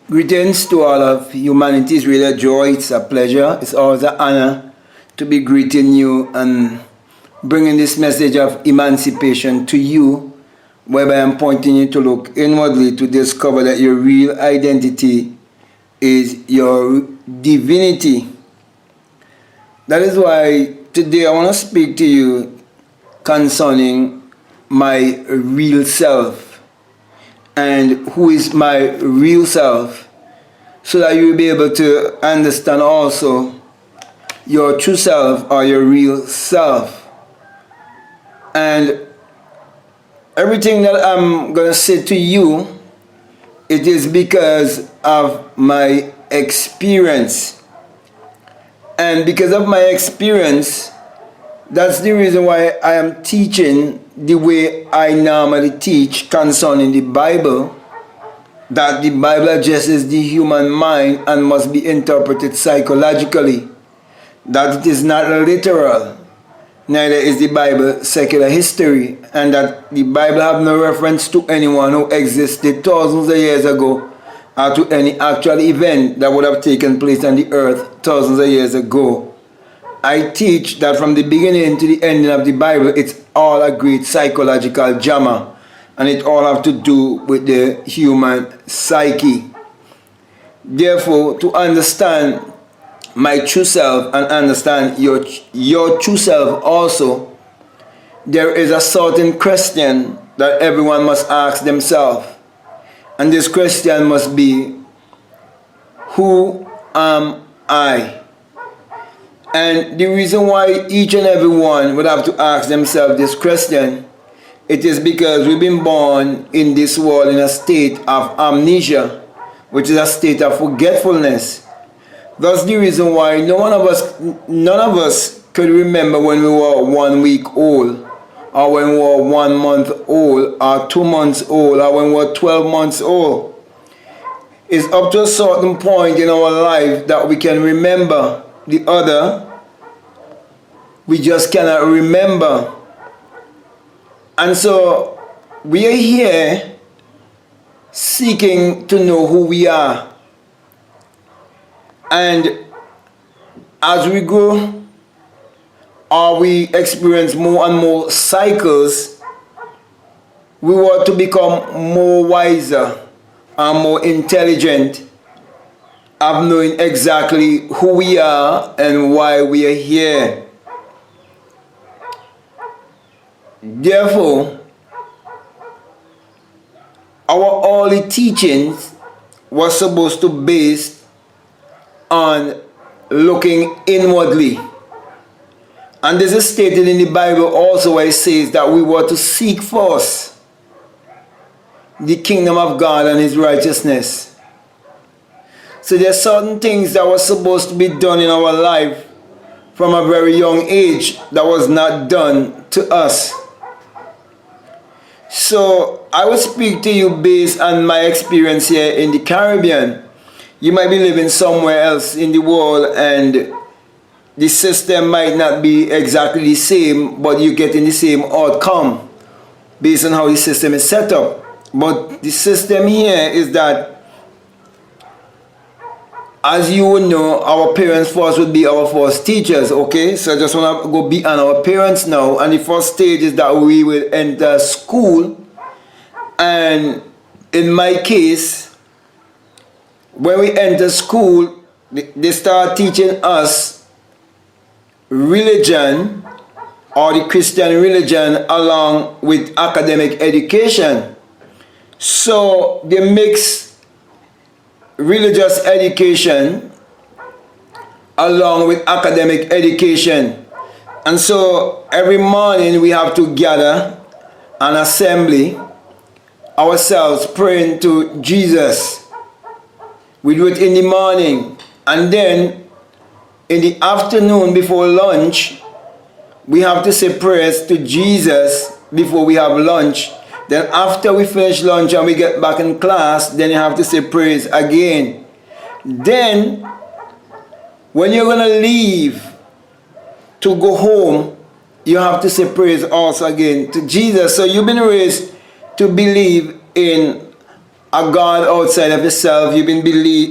Greetings to all of humanity. It's really a joy. It's a pleasure. It's always an honor to be greeting you and bringing this message of emancipation to you, whereby I'm pointing you to look inwardly to discover that your real identity is your divinity. That is why today I want to speak to you concerning my real self. And who is my real self, so that you will be able to understand also your true self or your real self. And everything that I'm going to say to you, it is because of my experience. And because of my experience, that's the reason why I am teaching the way I normally teach concerning the Bible, that the Bible addresses the human mind and must be interpreted psychologically, that it is not literal, neither is the Bible secular history, and that the Bible have no reference to anyone who existed thousands of years ago or to any actual event that would have taken place on the earth thousands of years ago. I teach that from the beginning to the ending of the Bible, it's all a great psychological drama, and it all have to do with the human psyche. Therefore, to understand my true self and understand your true self also, there is a certain question that everyone must ask themselves. And this question must be, who am I? And the reason why each and every one would have to ask themselves this question, it is because we've been born in this world in a state of amnesia, which is a state of forgetfulness. That's the reason why none of us could remember when we were 1 week old, or when we were 1 month old, or 2 months old, or when we were 12 months old. It's up to a certain point in our life that we can remember. The other, we just cannot remember. And so we are here seeking to know who we are. And as we grow, or we experience more and more cycles, we want to become more wiser and more intelligent of knowing exactly who we are and why we are here. Therefore, our early teachings was supposed to be based on looking inwardly. And this is stated in the Bible also, where it says that we were to seek first the kingdom of God and His righteousness. So there are certain things that were supposed to be done in our life from a very young age that was not done to us. So I will speak to you based on my experience here in the Caribbean. You might be living somewhere else in the world and the system might not be exactly the same, but you're getting the same outcome based on how the system is set up. But the system here is that, as you would know, our parents first would be our first teachers, okay? So I just want to go beyond our parents now. And the first stage is that we will enter school. And in my case, when we enter school, they start teaching us religion, or the Christian religion, along with academic education. So they mix religious education along with academic education. And so every morning we have to gather an assembly, ourselves praying to Jesus. We do it in the morning, and then in the afternoon before lunch, we have to say prayers to Jesus before we have lunch. Then after we finish lunch and we get back in class, then you have to say prayers again. Then, when you're going to leave to go home, you have to say prayers also again to Jesus. So you've been raised to believe in a God outside of yourself. You've been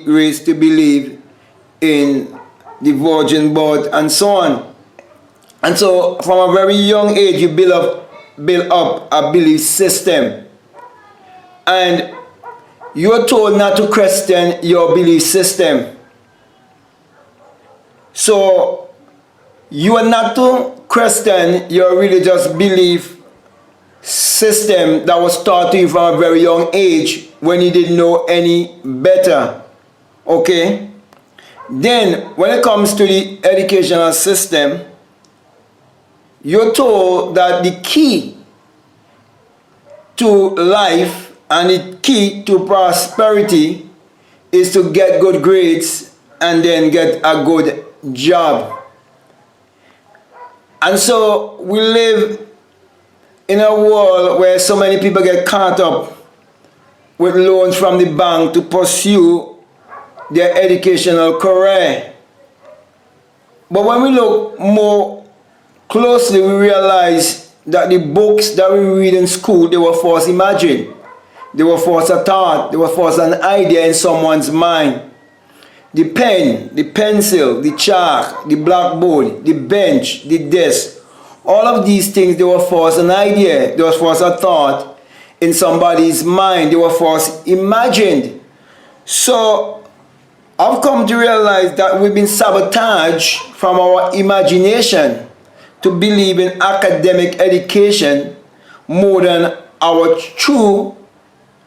raised to believe in the virgin birth and so on. And so from a very young age, you build up a belief system. And you're told not to question your belief system. So you are not to question your religious belief system that was taught to you from a very young age when you didn't know any better. Okay? Then, when it comes to the educational system, you're told that the key to life and the key to prosperity is to get good grades and then get a good job. And so we live in a world where so many people get caught up with loans from the bank to pursue their educational career. But when we look more closely, we realize that the books that we read in school, they were first imagined. They were first a thought. They were first an idea in someone's mind. The pen, the pencil, the chalk, the blackboard, the bench, the desk, all of these things, they were first an idea. They were first a thought in somebody's mind. They were first imagined. So I've come to realize that we've been sabotaged from our imagination to believe in academic education more than our true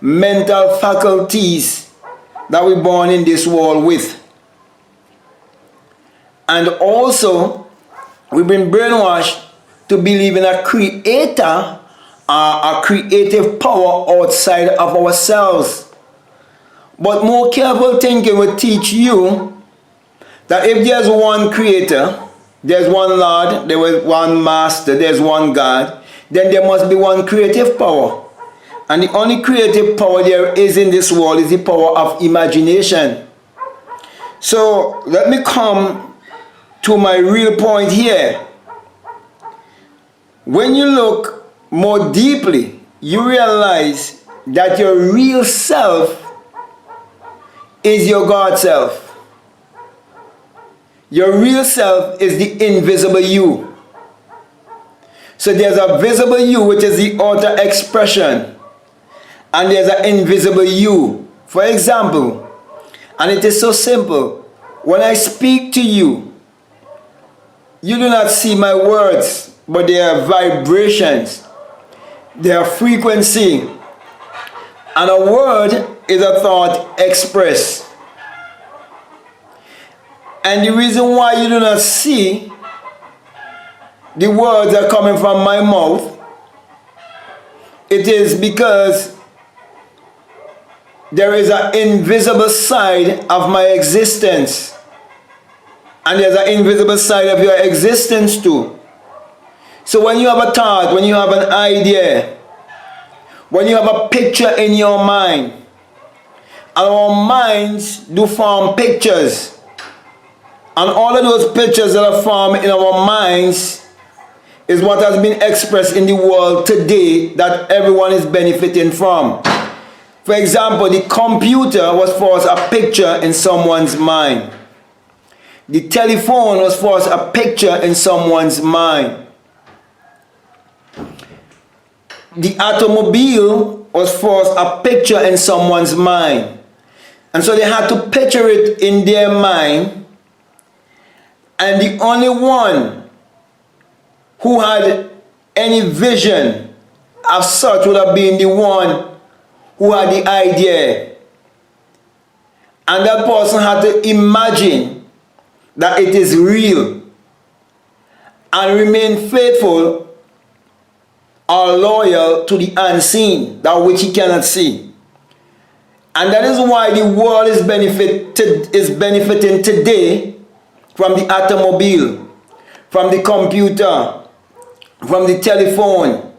mental faculties that we're born in this world with. And also, we've been brainwashed to believe in a creator, a creative power outside of ourselves. But more careful thinking will teach you that if there's one creator, there's one Lord, there is one master, there's one God, then there must be one creative power. And the only creative power there is in this world is the power of imagination. So let me come to my real point here. When you look more deeply, you realize that your real self is your God self. Your real self is the invisible you. So there's a visible you, which is the outer expression. And there's an invisible you. For example, and it is so simple, when I speak to you, you do not see my words, but they are vibrations. They are frequency. And a word is a thought expressed. And the reason why you do not see the words that are coming from my mouth, it is because there is an invisible side of my existence. And there's an invisible side of your existence too. So when you have a thought, when you have an idea, when you have a picture in your mind, and our minds do form pictures, and all of those pictures that are formed in our minds is what has been expressed in the world today that everyone is benefiting from. For example, the computer was first a picture in someone's mind. The telephone was first a picture in someone's mind. The automobile was first a picture in someone's mind. And so they had to picture it in their mind. And the only one who had any vision of such would have been the one who had the idea. And that person had to imagine that it is real and remain faithful or loyal to the unseen, that which he cannot see. And that is why the world is benefiting today from the automobile, from the computer, from the telephone,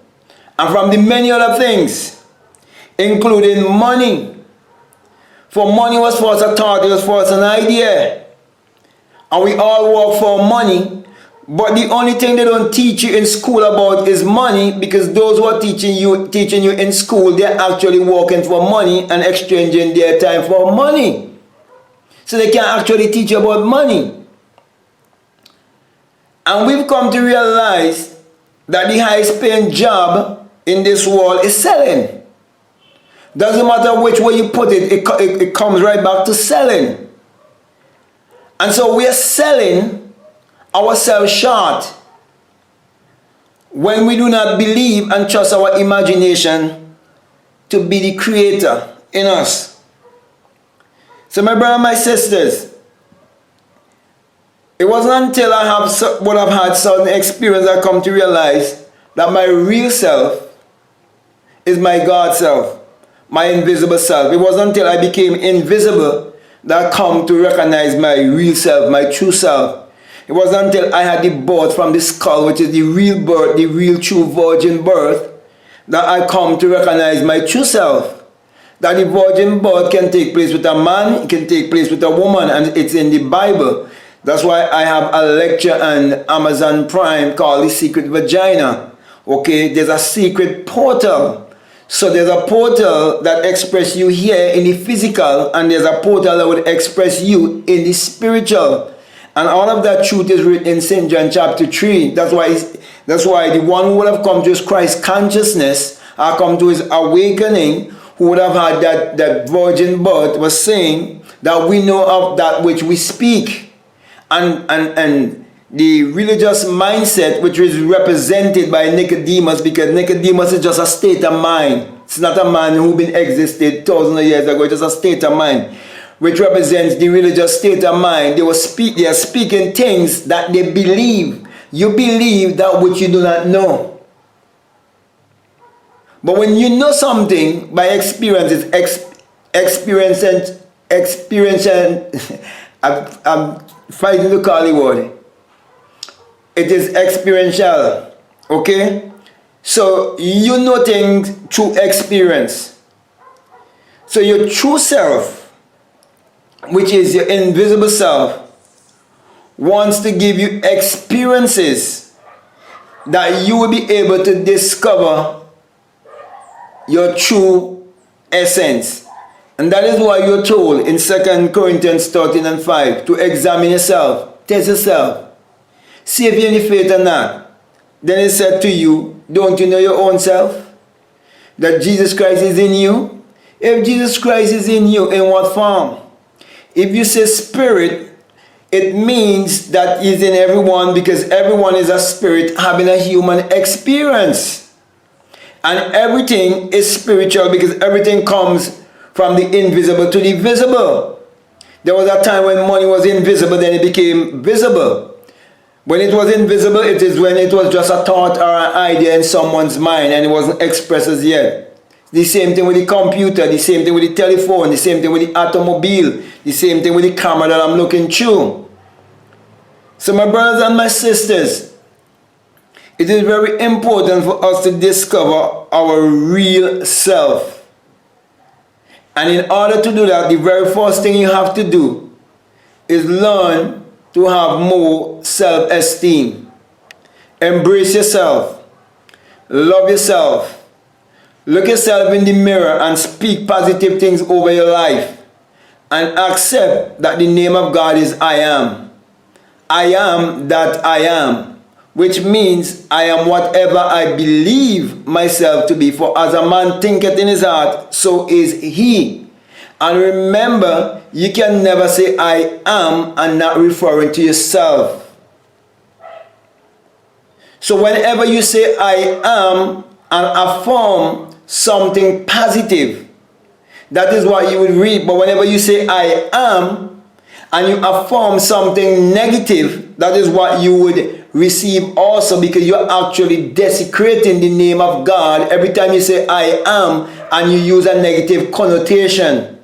and from the many other things, including money. For money was first a thought, it was first an idea. And we all work for money, But the only thing they don't teach you in school about is money, because those who are teaching you in school, they're actually working for money and exchanging their time for money. So they can't actually teach you about money. And we've come to realize that the highest paying job in this world is selling. Doesn't matter which way you put it, it comes right back to selling. And so we are selling ourselves short when we do not believe and trust our imagination to be the creator in us. So my brother and my sisters, it wasn't until I would have had certain experience I come to realize that my real self is my God self, my invisible self. It wasn't until I became invisible that I come to recognize my real self, my true self. It wasn't until I had the birth from the skull, which is the real birth, the real true virgin birth, that I come to recognize my true self. That the virgin birth can take place with a man, it can take place with a woman, and it's in the Bible. That's why I have a lecture on Amazon Prime called The Secret Vagina. Okay, there's a secret portal. So there's a portal that expresses you here in the physical, and there's a portal that would express you in the spiritual. And all of that truth is written in St. John chapter 3. That's why the one who would have come to his Christ consciousness, or come to his awakening, who would have had that virgin birth, was saying that we know of that which we speak. And the religious mindset, which is represented by Nicodemus, because Nicodemus is just a state of mind. It's not a man who been existed thousands of years ago. It's just a state of mind, which represents the religious state of mind. They are speaking things that they believe. You believe that which you do not know. But when you know something by experience, I'm fighting to call the word. It is experiential. Okay? So you know things through experience. So your true self, which is your invisible self, wants to give you experiences that you will be able to discover your true essence. And that is why you're told in 2 Corinthians 13:5 to examine yourself, test yourself, see if you're in the faith or not. Then it said to you, don't you know your own self? That Jesus Christ is in you? If Jesus Christ is in you, in what form? If you say spirit, it means that he's in everyone, because everyone is a spirit having a human experience. And everything is spiritual, because everything comes from the invisible to the visible. There was a time when money was invisible, then it became visible. When it was invisible, it is when it was just a thought or an idea in someone's mind and it wasn't expressed as yet. The same thing with the computer, the same thing with the telephone, the same thing with the automobile, the same thing with the camera that I'm looking through. So my brothers and my sisters, it is very important for us to discover our real self. And in order to do that, the very first thing you have to do is learn to have more self-esteem. Embrace yourself. Love yourself. Look yourself in the mirror and speak positive things over your life. And accept that the name of God is I am. I am that I am. Which means I am whatever I believe myself to be. For as a man thinketh in his heart, so is he. And remember, you can never say I am and not referring to yourself. So whenever you say I am and affirm something positive, that is what you would read. But whenever you say I am and you affirm something negative, that is what you would receive also, because you're actually desecrating the name of God every time you say I am and you use a negative connotation.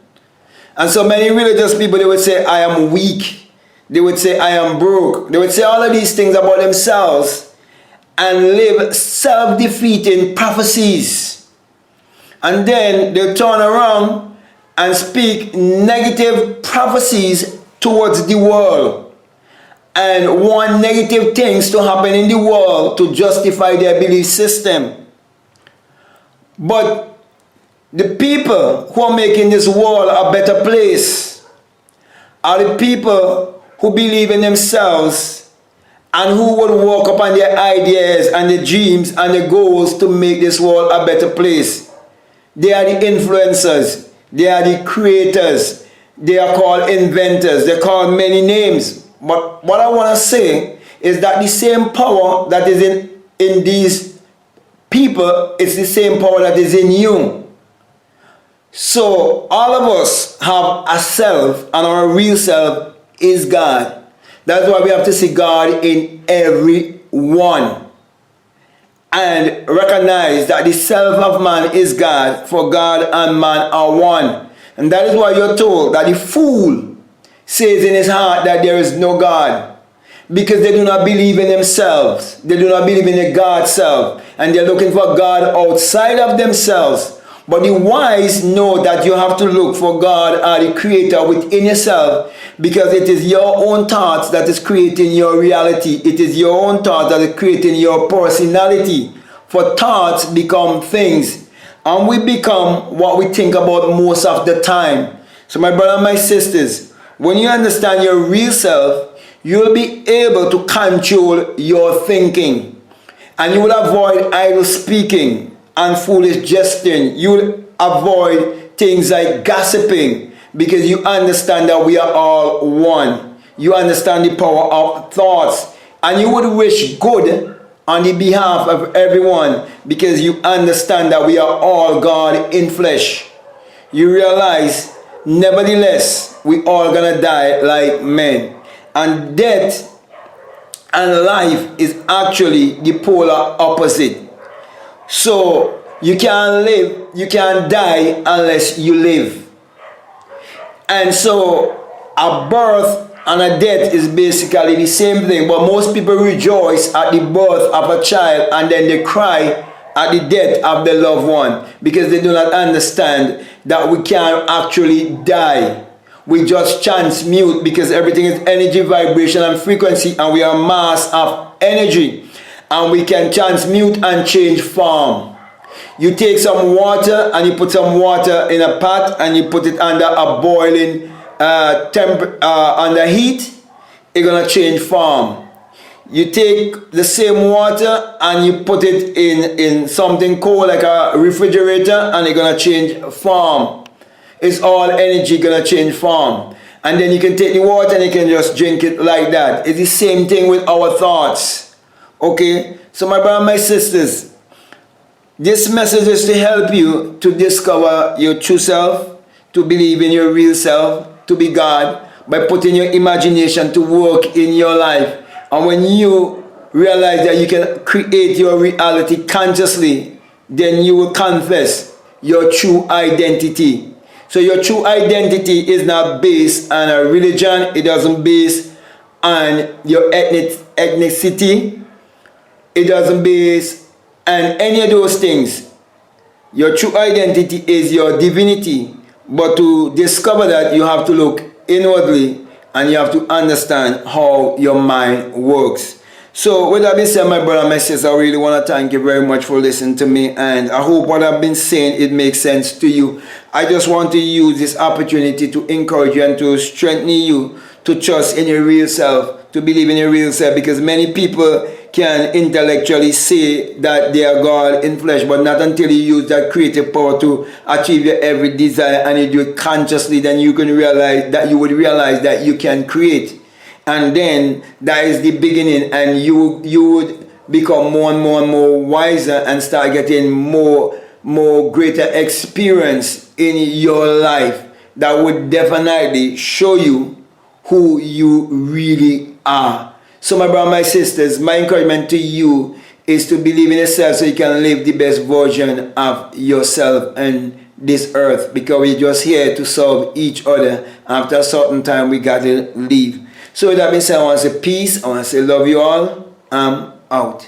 And so many religious people, they would say I am weak, they would say I am broke, they would say all of these things about themselves and live self-defeating prophecies. And then they turn around and speak negative prophecies towards the world. and want negative things to happen in the world to justify their belief system. But the people who are making this world a better place are the people who believe in themselves and who would work upon their ideas and the dreams and the goals to make this world a better place. They are the influencers. They are the creators. They are called inventors. They're called many names. But what I want to say is that the same power that is in these people is the same power that is in you. So all of us have a self, and our real self is God. That's why we have to see God in everyone and recognize that the self of man is God, for God and man are one. And that is why you're told that the fool says in his heart that there is no God, because they do not believe in themselves. They do not believe in the God self, and they're looking for God outside of themselves. But the wise know that you have to look for God or the creator within yourself, because it is your own thoughts that is creating your reality. It is your own thoughts that is creating your personality. For thoughts become things, and we become what we think about most of the time. So my brother and my sisters, when you understand your real self, you'll be able to control your thinking, and you will avoid idle speaking and foolish jesting. You will avoid things like gossiping, because you understand that we are all one. You understand the power of thoughts, and you would wish good on the behalf of everyone, because you understand that we are all God in flesh. You realize, nevertheless, we all gonna die like men, and death and life is actually the polar opposite. So you can't live, you can't die unless you live. And so a birth and a death is basically the same thing, but most people rejoice at the birth of a child and then they cry at the death of their loved one, because they do not understand that we can't actually die. We just transmute, because everything is energy, vibration and frequency, and we are mass of energy. And we can transmute and change form. You take some water and you put some water in a pot and you put it under a boiling under heat, it's gonna change form. You take the same water and you put it in something cold like a refrigerator, and it's gonna change form. It's all energy gonna change form. And then you can take the water and you can just drink it like that. It's the same thing with our thoughts. Okay, so my brothers and my sisters, this message is to help you to discover your true self, to believe in your real self, to be God, by putting your imagination to work in your life. And when you realize that you can create your reality consciously, then you will confess your true identity. So your true identity is not based on a religion. It doesn't base on your ethnicity. It doesn't base on any of those things. Your true identity is your divinity. But to discover that, you have to look inwardly and you have to understand how your mind works. So with that being said, my brother and my sister, I really want to thank you very much for listening to me, and I hope what I've been saying, it makes sense to you. I just want to use this opportunity to encourage you and to strengthen you to trust in your real self, to believe in your real self, because many people can intellectually say that they are God in flesh, but not until you use that creative power to achieve your every desire, and you do it consciously, then you can realize that you would realize that you can create. And then that is the beginning, and you would become more and more and more wiser and start getting more greater experience in your life that would definitely show you who you really are. So my brothers and my sisters, my encouragement to you is to believe in yourself so you can live the best version of yourself on this earth, because we're just here to serve each other. After a certain time, we got to leave. So with that being said, I want to say peace. I want to say love you all. I'm out.